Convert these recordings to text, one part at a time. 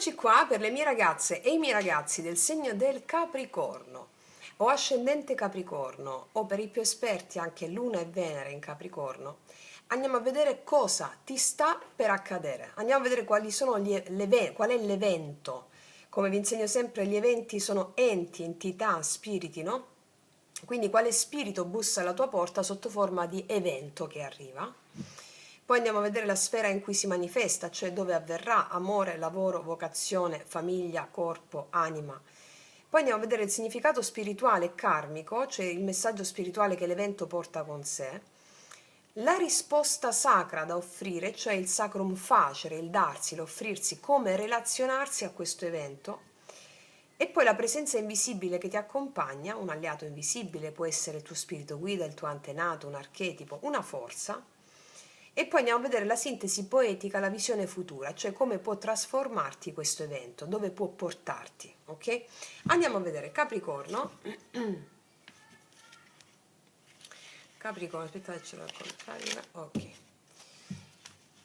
Eccoci qua per le mie ragazze e i miei ragazzi del segno del Capricorno o ascendente Capricorno, o per i più esperti anche Luna e Venere in Capricorno. Andiamo a vedere cosa ti sta per accadere. Andiamo a vedere quali sono qual è l'evento. Come vi insegno sempre, gli eventi sono enti, entità, spiriti, no? Quindi quale spirito bussa alla tua porta sotto forma di evento che arriva. Poi andiamo a vedere la sfera in cui si manifesta, cioè dove avverrà: amore, lavoro, vocazione, famiglia, corpo, anima. Poi andiamo a vedere il significato spirituale e karmico, cioè il messaggio spirituale che l'evento porta con sé. La risposta sacra da offrire, cioè il sacrum facere, il darsi, l'offrirsi, come relazionarsi a questo evento. E poi la presenza invisibile che ti accompagna, un alleato invisibile, può essere il tuo spirito guida, il tuo antenato, un archetipo, una forza. E poi andiamo a vedere la sintesi poetica, la visione futura, cioè come può trasformarti questo evento, dove può portarti, ok? Andiamo a vedere Capricorno. Capricorno, aspettate, ce l'ho al contrario, ok.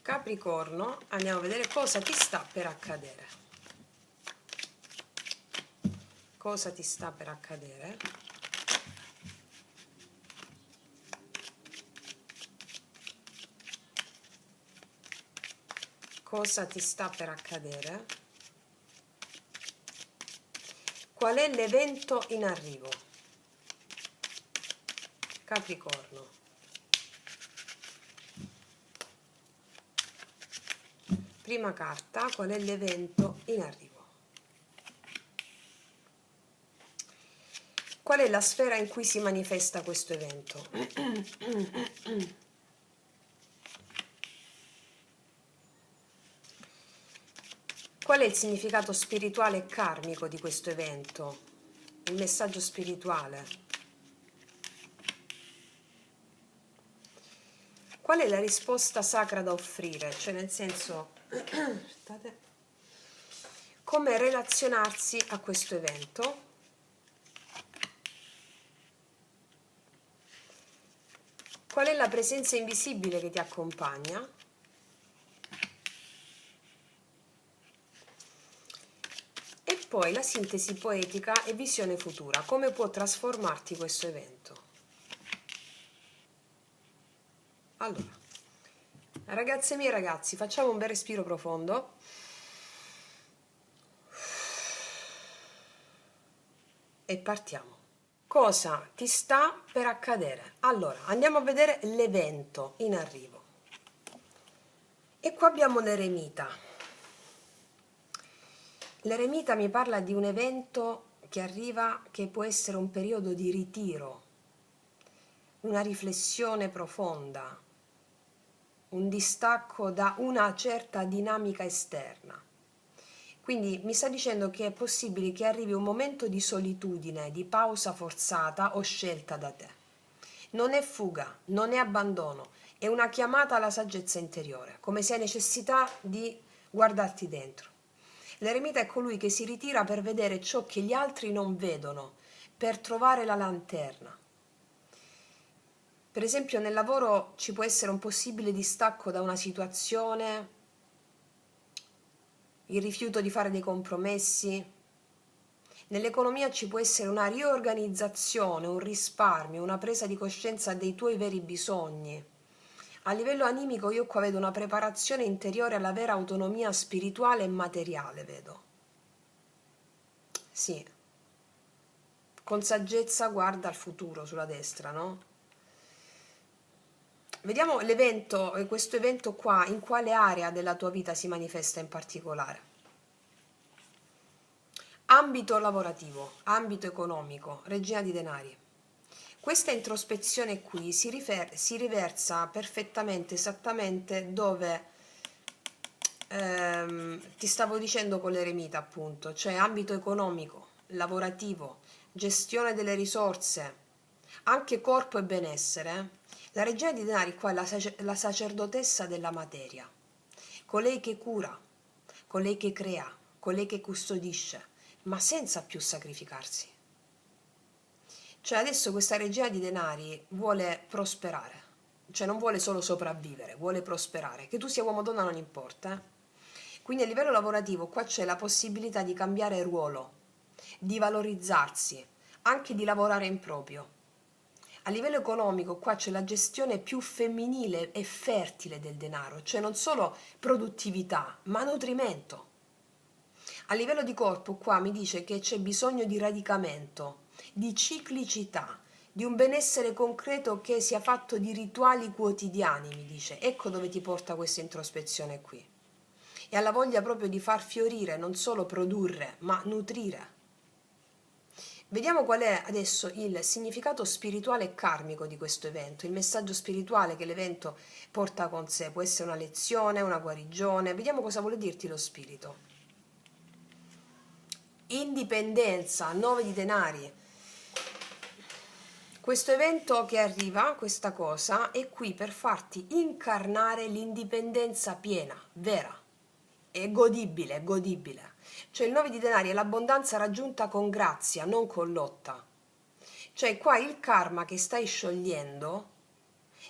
Capricorno, andiamo a vedere cosa ti sta per accadere. Cosa ti sta per accadere? Cosa ti sta per accadere? Qual è l'evento in arrivo? Capricorno. Prima carta, qual è l'evento in arrivo? Qual è la sfera in cui si manifesta questo evento? Qual è il significato spirituale e karmico di questo evento? Il messaggio spirituale. Qual è la risposta sacra da offrire? Cioè, nel senso, come relazionarsi a questo evento? Qual è la presenza invisibile che ti accompagna? E poi la sintesi poetica e visione futura. Come può trasformarti questo evento? Allora, ragazze mie e ragazzi, facciamo un bel respiro profondo. E partiamo. Cosa ti sta per accadere? Allora, andiamo a vedere l'evento in arrivo. E qua abbiamo l'eremita. L'eremita mi parla di un evento che arriva, che può essere un periodo di ritiro, una riflessione profonda, un distacco da una certa dinamica esterna. Quindi mi sta dicendo che è possibile che arrivi un momento di solitudine, di pausa forzata o scelta da te. Non è fuga, non è abbandono, è una chiamata alla saggezza interiore, come se hai necessità di guardarti dentro. L'eremita è colui che si ritira per vedere ciò che gli altri non vedono, per trovare la lanterna. Per esempio, nel lavoro ci può essere un possibile distacco da una situazione, il rifiuto di fare dei compromessi. Nell'economia ci può essere una riorganizzazione, un risparmio, una presa di coscienza dei tuoi veri bisogni. A livello animico io qua vedo una preparazione interiore alla vera autonomia spirituale e materiale, vedo. Sì. Con saggezza guarda al futuro sulla destra, no? Vediamo l'evento, questo evento qua, in quale area della tua vita si manifesta in particolare. Ambito lavorativo, ambito economico, regina di denari. Questa introspezione qui si riversa perfettamente, esattamente dove ti stavo dicendo con l'eremita, appunto, cioè ambito economico, lavorativo, gestione delle risorse, anche corpo e benessere. La regina di denari qua è la sacerdotessa della materia, colei che cura, colei che crea, colei che custodisce, ma senza più sacrificarsi. Cioè adesso questa regina di denari vuole prosperare, cioè non vuole solo sopravvivere, vuole prosperare. Che tu sia uomo o donna non importa, Quindi a livello lavorativo qua c'è la possibilità di cambiare ruolo, di valorizzarsi, anche di lavorare in proprio. A livello economico qua c'è la gestione più femminile e fertile del denaro, cioè non solo produttività, ma nutrimento. A livello di corpo qua mi dice che c'è bisogno di radicamento, di ciclicità, di un benessere concreto che sia fatto di rituali quotidiani, mi dice. Ecco dove ti porta questa introspezione qui. E alla voglia proprio di far fiorire, non solo produrre, ma nutrire. Vediamo qual è adesso il significato spirituale e karmico di questo evento, il messaggio spirituale che l'evento porta con sé. Può essere una lezione, una guarigione. Vediamo cosa vuole dirti lo spirito. Indipendenza, 9 di denari. Questo evento che arriva, questa cosa, è qui per farti incarnare l'indipendenza piena, vera, è godibile, è godibile. Cioè il 9 di denari è l'abbondanza raggiunta con grazia, non con lotta. Cioè qua il karma che stai sciogliendo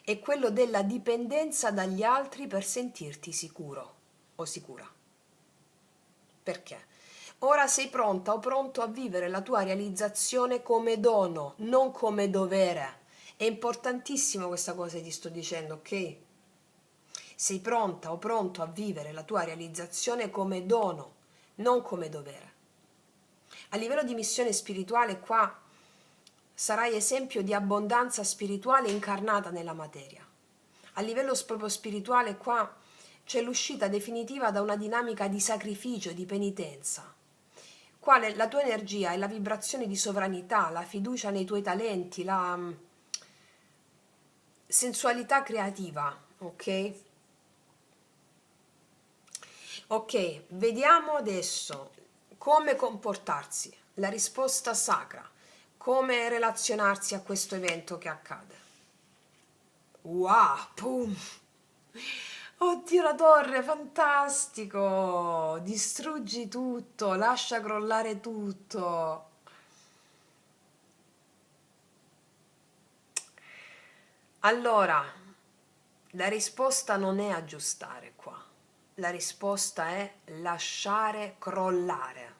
è quello della dipendenza dagli altri per sentirti sicuro o sicura. Perché? Ora sei pronta o pronto a vivere la tua realizzazione come dono, non come dovere. È importantissimo questa cosa che ti sto dicendo, ok? Sei pronta o pronto a vivere la tua realizzazione come dono, non come dovere. A livello di missione spirituale qua sarai esempio di abbondanza spirituale incarnata nella materia. A livello proprio spirituale qua c'è l'uscita definitiva da una dinamica di sacrificio, di penitenza. Qua la tua energia è la vibrazione di sovranità, la fiducia nei tuoi talenti, la sensualità creativa, ok? Ok, vediamo adesso come comportarsi, la risposta sacra, come relazionarsi a questo evento che accade. Wow, pum! Oddio, la torre, fantastico! Distruggi tutto, lascia crollare tutto. Allora, la risposta non è aggiustare qua, la risposta è lasciare crollare.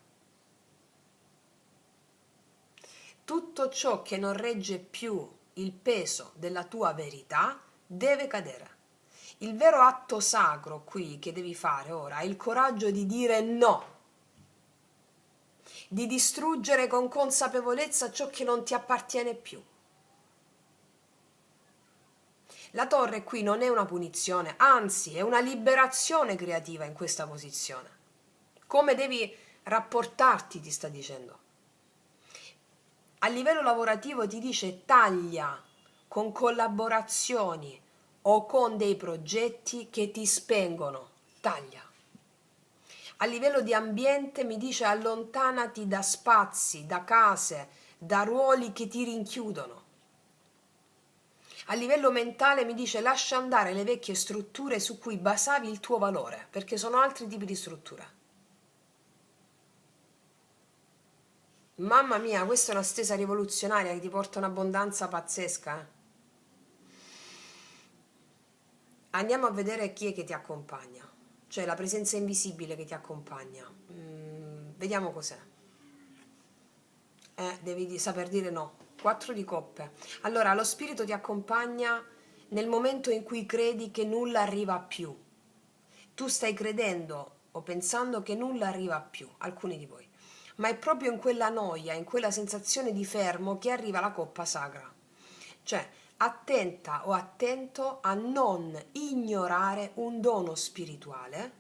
Tutto ciò che non regge più il peso della tua verità deve cadere. Il vero atto sacro qui che devi fare ora è il coraggio di dire no, di distruggere con consapevolezza ciò che non ti appartiene più. La torre qui non è una punizione, anzi è una liberazione creativa in questa posizione. Come devi rapportarti, ti sta dicendo. A livello lavorativo ti dice taglia con collaborazioni o con dei progetti che ti spengono, taglia. A livello di ambiente mi dice allontanati da spazi, da case, da ruoli che ti rinchiudono. A livello mentale mi dice lascia andare le vecchie strutture su cui basavi il tuo valore, perché sono altri tipi di strutture. Mamma mia, questa è una stesa rivoluzionaria che ti porta un'abbondanza pazzesca. Andiamo a vedere chi è che ti accompagna, cioè la presenza invisibile che ti accompagna. Vediamo cos'è. Devi saper dire no. 4 di coppe. Allora, lo spirito ti accompagna nel momento in cui credi che nulla arriva più. Tu stai credendo o pensando che nulla arriva più, alcuni di voi. Ma è proprio in quella noia, in quella sensazione di fermo che arriva la coppa sacra. Cioè, attenta o attento a non ignorare un dono spirituale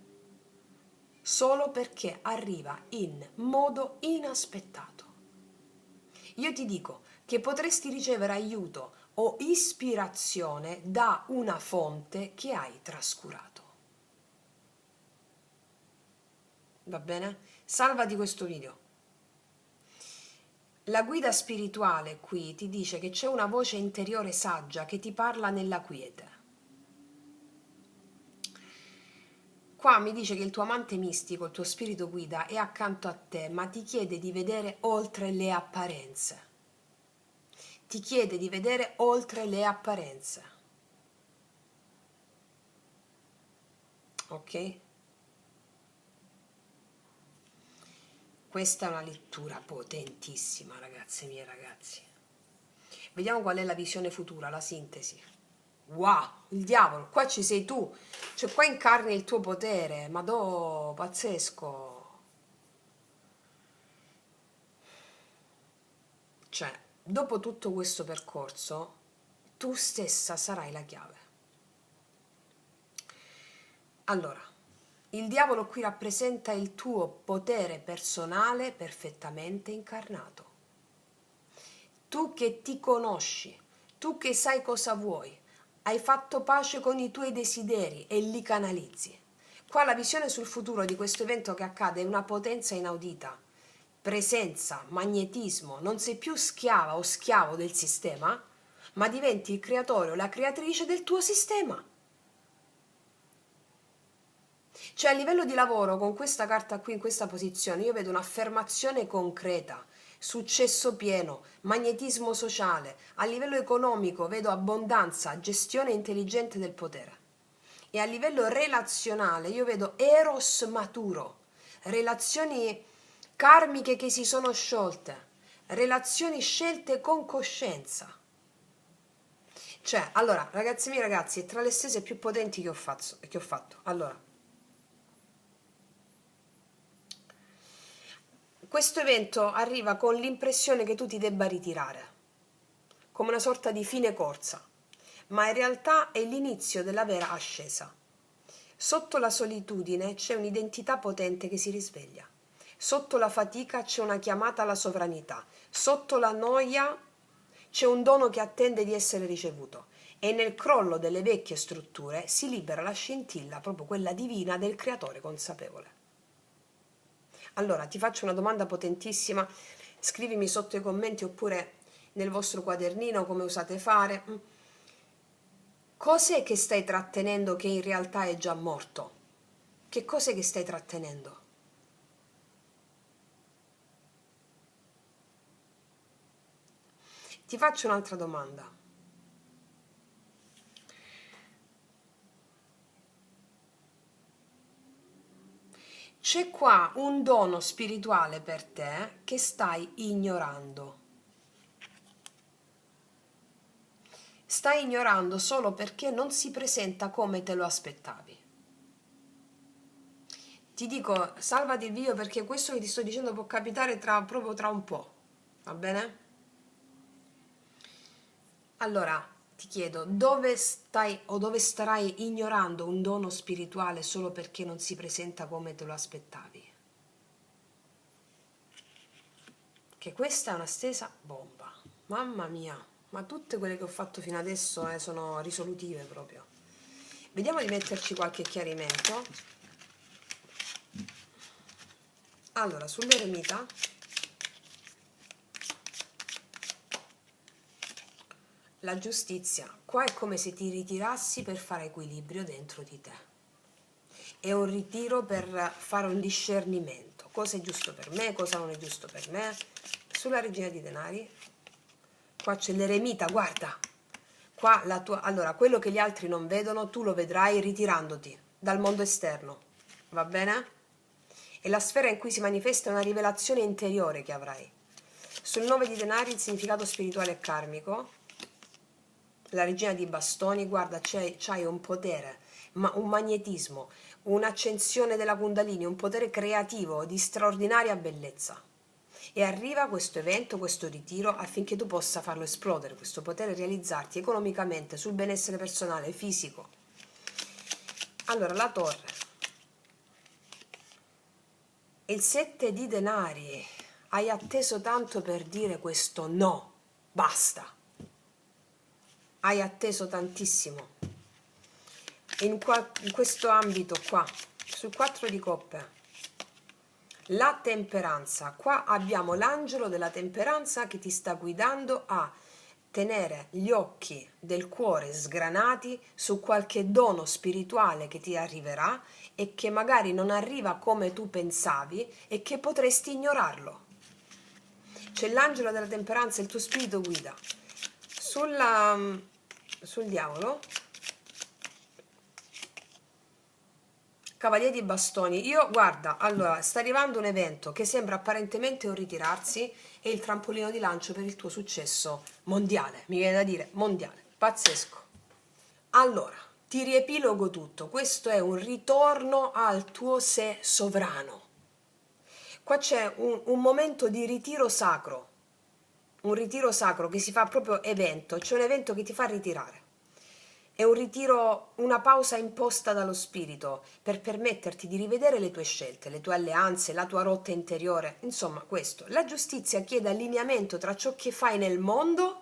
solo perché arriva in modo inaspettato. Io ti dico che potresti ricevere aiuto o ispirazione da una fonte che hai trascurato. Va bene? Salvati questo video. La guida spirituale qui ti dice che c'è una voce interiore saggia che ti parla nella quiete. Qua mi dice che il tuo amante mistico, il tuo spirito guida, è accanto a te, ma ti chiede di vedere oltre le apparenze. Ti chiede di vedere oltre le apparenze. Ok? Questa è una lettura potentissima, ragazze mie, ragazzi. Vediamo qual è la visione futura, la sintesi. Wow, il diavolo, qua ci sei tu, cioè qua incarni il tuo potere, madò, pazzesco. Cioè, dopo tutto questo percorso, tu stessa sarai la chiave. Allora, il diavolo qui rappresenta il tuo potere personale perfettamente incarnato. Tu che ti conosci, tu che sai cosa vuoi, hai fatto pace con i tuoi desideri e li canalizzi. Qua la visione sul futuro di questo evento che accade è una potenza inaudita. Presenza, magnetismo, non sei più schiava o schiavo del sistema, ma diventi il creatore o la creatrice del tuo sistema. Cioè a livello di lavoro, con questa carta qui in questa posizione, io vedo un'affermazione concreta, successo pieno, magnetismo sociale. A livello economico vedo abbondanza, gestione intelligente del potere. E a livello relazionale io vedo eros maturo, relazioni karmiche che si sono sciolte, relazioni scelte con coscienza. Cioè, allora, ragazzi miei ragazzi, è tra le stese più potenti che ho fatto. Allora, questo evento arriva con l'impressione che tu ti debba ritirare, come una sorta di fine corsa, ma in realtà è l'inizio della vera ascesa. Sotto la solitudine c'è un'identità potente che si risveglia. Sotto la fatica c'è una chiamata alla sovranità. Sotto la noia c'è un dono che attende di essere ricevuto. E nel crollo delle vecchie strutture si libera la scintilla, proprio quella divina del creatore consapevole. Allora, ti faccio una domanda potentissima, scrivimi sotto i commenti oppure nel vostro quadernino come usate fare. Cos'è che stai trattenendo che in realtà è già morto? Che cos'è che stai trattenendo? Ti faccio un'altra domanda. C'è qua un dono spirituale per te che stai ignorando. Stai ignorando solo perché non si presenta come te lo aspettavi. Ti dico, salvati il video perché questo che ti sto dicendo può capitare proprio tra un po', va bene? Allora, ti chiedo, dove stai o dove starai ignorando un dono spirituale solo perché non si presenta come te lo aspettavi? Che questa è una stesa bomba. Mamma mia, ma tutte quelle che ho fatto fino adesso sono risolutive proprio. Vediamo di metterci qualche chiarimento. Allora, sull'eremita la giustizia, qua è come se ti ritirassi per fare equilibrio dentro di te. È un ritiro per fare un discernimento, cosa è giusto per me, cosa non è giusto per me. Sulla regina di denari, qua c'è l'eremita, guarda, qua allora, quello che gli altri non vedono, tu lo vedrai ritirandoti dal mondo esterno, va bene? E la sfera in cui si manifesta è una rivelazione interiore che avrai. Sul 9 di denari il significato spirituale e karmico, la regina di bastoni, guarda, c'hai un potere, un magnetismo, un'accensione della Kundalini, un potere creativo di straordinaria bellezza. E arriva questo evento, questo ritiro, affinché tu possa farlo esplodere, questo potere, realizzarti economicamente, sul benessere personale, fisico. Allora, la torre. Il 7 di denari. Hai atteso tanto per dire questo no, basta. Hai atteso tantissimo. In questo ambito qua, sul 4 di coppe, la temperanza. Qua abbiamo l'angelo della temperanza che ti sta guidando a tenere gli occhi del cuore sgranati su qualche dono spirituale che ti arriverà e che magari non arriva come tu pensavi e che potresti ignorarlo. C'è l'angelo della temperanza, il tuo spirito guida. Sul diavolo Cavaliere di bastoni, io guarda, allora sta arrivando un evento che sembra apparentemente un ritirarsi e il trampolino di lancio per il tuo successo mondiale, mi viene da dire mondiale, pazzesco. Allora, ti riepilogo tutto, questo è un ritorno al tuo sé sovrano. Qua c'è un momento di ritiro sacro, un ritiro sacro che si fa proprio evento, cioè un evento che ti fa ritirare. È un ritiro, una pausa imposta dallo spirito per permetterti di rivedere le tue scelte, le tue alleanze, la tua rotta interiore, insomma questo. La giustizia chiede allineamento tra ciò che fai nel mondo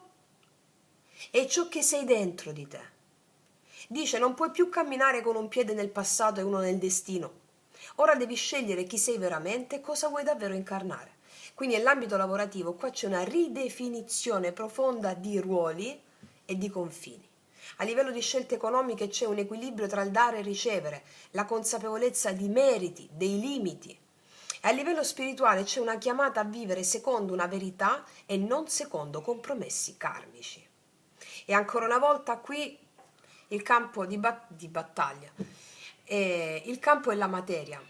e ciò che sei dentro di te. Dice non puoi più camminare con un piede nel passato e uno nel destino. Ora devi scegliere chi sei veramente e cosa vuoi davvero incarnare. Quindi nell'ambito lavorativo qua c'è una ridefinizione profonda di ruoli e di confini. A livello di scelte economiche c'è un equilibrio tra il dare e ricevere, la consapevolezza di meriti, dei limiti. E a livello spirituale c'è una chiamata a vivere secondo una verità e non secondo compromessi karmici. E ancora una volta qui il campo di battaglia. Il campo è la materia,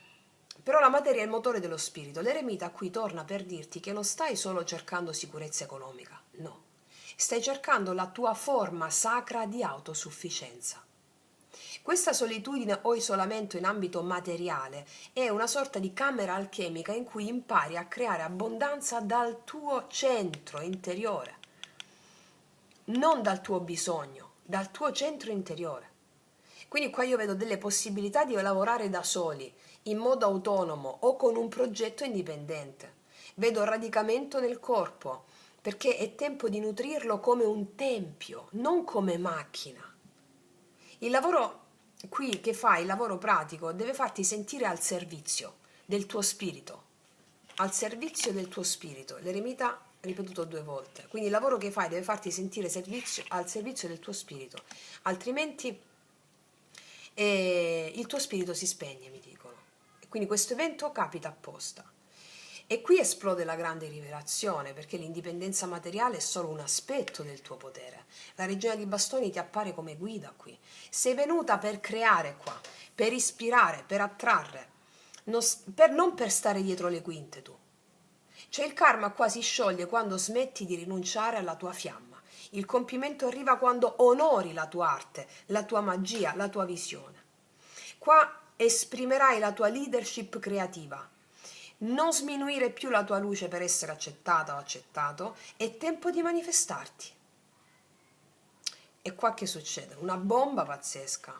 però la materia è il motore dello spirito. L'eremita qui torna per dirti che non stai solo cercando sicurezza economica, no. Stai cercando la tua forma sacra di autosufficienza. Questa solitudine o isolamento in ambito materiale è una sorta di camera alchemica in cui impari a creare abbondanza dal tuo centro interiore, non dal tuo bisogno, dal tuo centro interiore. Quindi qua io vedo delle possibilità di lavorare da soli, in modo autonomo o con un progetto indipendente. Vedo radicamento nel corpo, perché è tempo di nutrirlo come un tempio, non come macchina. Il lavoro qui che fai, il lavoro pratico, deve farti sentire al servizio del tuo spirito, al servizio del tuo spirito. L'eremita ripetuto 2 volte. Quindi il lavoro che fai deve farti sentire al servizio del tuo spirito, altrimenti il tuo spirito si spegne, mi dicono. E quindi questo evento capita apposta. E qui esplode la grande rivelazione, perché l'indipendenza materiale è solo un aspetto del tuo potere. La regina di bastoni ti appare come guida qui. Sei venuta per creare qua, per ispirare, per attrarre, non per stare dietro le quinte tu. Cioè il karma qua si scioglie quando smetti di rinunciare alla tua fiamma. Il compimento arriva quando onori la tua arte, la tua magia, la tua visione. Qua esprimerai la tua leadership creativa. Non sminuire più la tua luce per essere accettata o accettato, è tempo di manifestarti. E qua che succede? Una bomba pazzesca.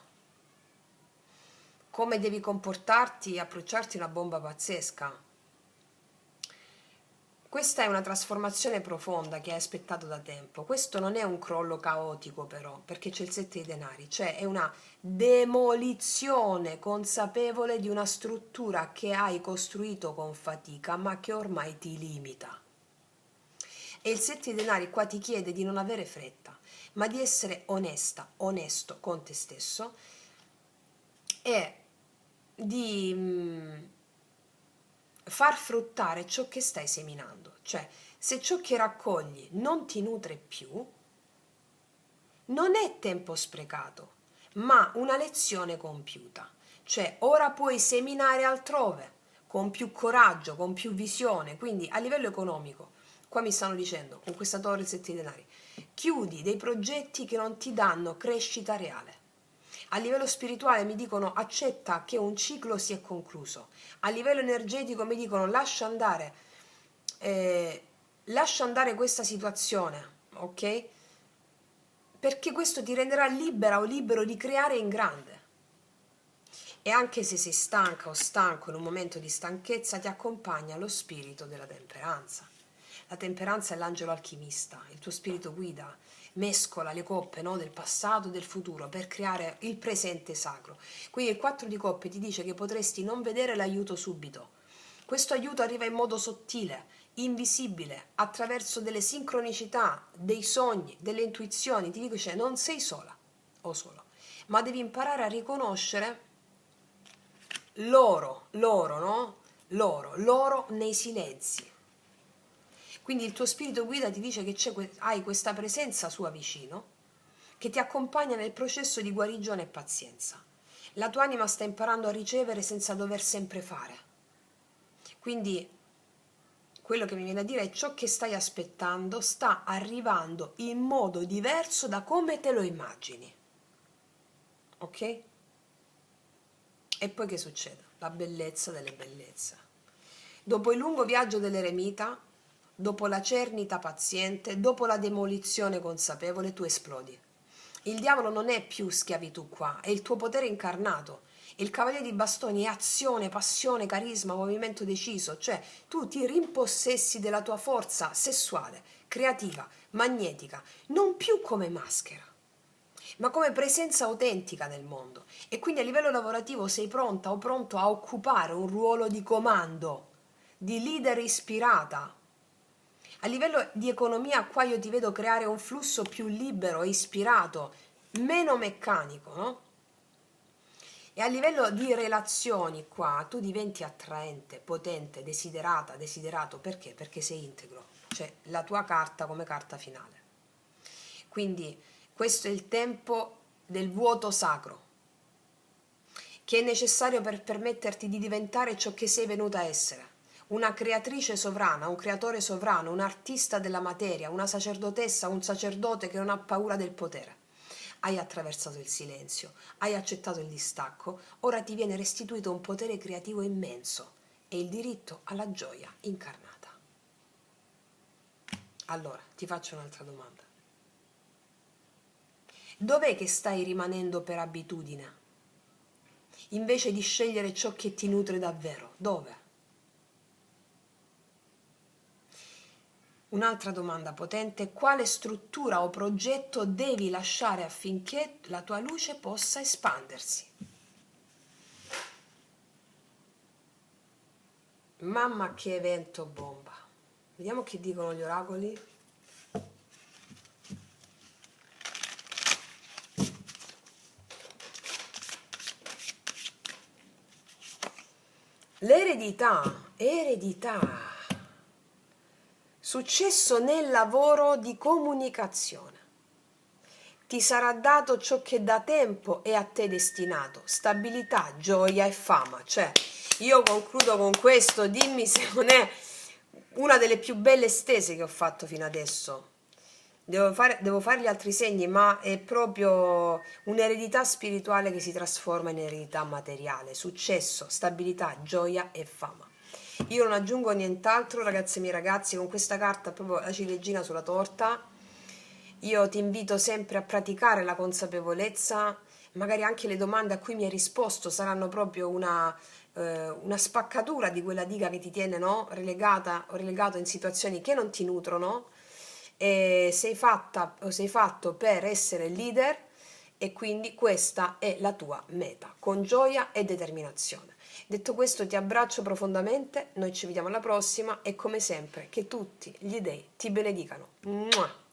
Come devi comportarti e approcciarti a una bomba pazzesca? Questa è una trasformazione profonda che hai aspettato da tempo. Questo non è un crollo caotico però, perché c'è il 7 di denari, cioè è una demolizione consapevole di una struttura che hai costruito con fatica, ma che ormai ti limita. E il 7 di denari qua ti chiede di non avere fretta, ma di essere onesta, onesto con te stesso e di far fruttare ciò che stai seminando. Cioè, se ciò che raccogli non ti nutre più, non è tempo sprecato, ma una lezione compiuta. Cioè, ora puoi seminare altrove, con più coraggio, con più visione. Quindi, a livello economico, qua mi stanno dicendo, con questa torre e 7 denari, chiudi dei progetti che non ti danno crescita reale. A livello spirituale mi dicono accetta che un ciclo si è concluso. A livello energetico mi dicono lascia andare questa situazione, ok? Perché questo ti renderà libera o libero di creare in grande. E anche se sei stanca o stanco in un momento di stanchezza, ti accompagna lo spirito della temperanza. La temperanza è l'angelo alchimista, il tuo spirito guida, mescola le coppe, no, del passato e del futuro per creare il presente sacro. Quindi il 4 di coppe ti dice che potresti non vedere l'aiuto subito. Questo aiuto arriva in modo sottile, invisibile, attraverso delle sincronicità, dei sogni, delle intuizioni. Ti dice non sei sola o solo, ma devi imparare a riconoscere loro, no? Loro nei silenzi. Quindi il tuo spirito guida ti dice che hai questa presenza sua vicino che ti accompagna nel processo di guarigione e pazienza. La tua anima sta imparando a ricevere senza dover sempre fare. Quindi quello che mi viene a dire è ciò che stai aspettando sta arrivando in modo diverso da come te lo immagini. Ok? E poi che succede? La bellezza delle bellezze. Dopo il lungo viaggio dell'eremita, dopo la cernita paziente, dopo la demolizione consapevole, tu esplodi. Il diavolo non è più schiavitù qua, è il tuo potere incarnato. Il cavaliere di bastoni è azione, passione, carisma, movimento deciso, cioè tu ti rimpossessi della tua forza sessuale, creativa, magnetica, non più come maschera, ma come presenza autentica nel mondo. E quindi a livello lavorativo sei pronta o pronto a occupare un ruolo di comando, di leader ispirata. A livello di economia qua io ti vedo creare un flusso più libero e ispirato, meno meccanico, no? E a livello di relazioni qua tu diventi attraente, potente, desiderata, desiderato. Perché? Perché sei integro, cioè la tua carta come carta finale. Quindi questo è il tempo del vuoto sacro, che è necessario per permetterti di diventare ciò che sei venuta a essere. Una creatrice sovrana, un creatore sovrano, un artista della materia, una sacerdotessa, un sacerdote che non ha paura del potere. Hai attraversato il silenzio, hai accettato il distacco, ora ti viene restituito un potere creativo immenso e il diritto alla gioia incarnata. Allora, ti faccio un'altra domanda. Dov'è che stai rimanendo per abitudine? Invece di scegliere ciò che ti nutre davvero, dove? Un'altra domanda potente: quale struttura o progetto devi lasciare affinché la tua luce possa espandersi? Mamma che evento bomba! Vediamo che dicono gli oracoli. L'eredità, eredità, successo nel lavoro di comunicazione. Ti sarà dato ciò che da tempo è a te destinato, stabilità, gioia e fama. Cioè, io concludo con questo, dimmi se non è una delle più belle stese che ho fatto fino adesso. Devo fare gli altri segni, ma è proprio un'eredità spirituale che si trasforma in eredità materiale. Successo, stabilità, gioia e fama. Io non aggiungo nient'altro, ragazzi e miei ragazzi, con questa carta proprio la ciliegina sulla torta. Io ti invito sempre a praticare la consapevolezza, magari anche le domande a cui mi hai risposto saranno proprio una spaccatura di quella diga che ti tiene, no? Relegata o relegato in situazioni che non ti nutrono, e sei fatta o sei fatto per essere leader, e quindi questa è la tua meta, con gioia e determinazione. Detto questo, ti abbraccio profondamente, noi ci vediamo alla prossima e come sempre che tutti gli dei ti benedicano. Mua!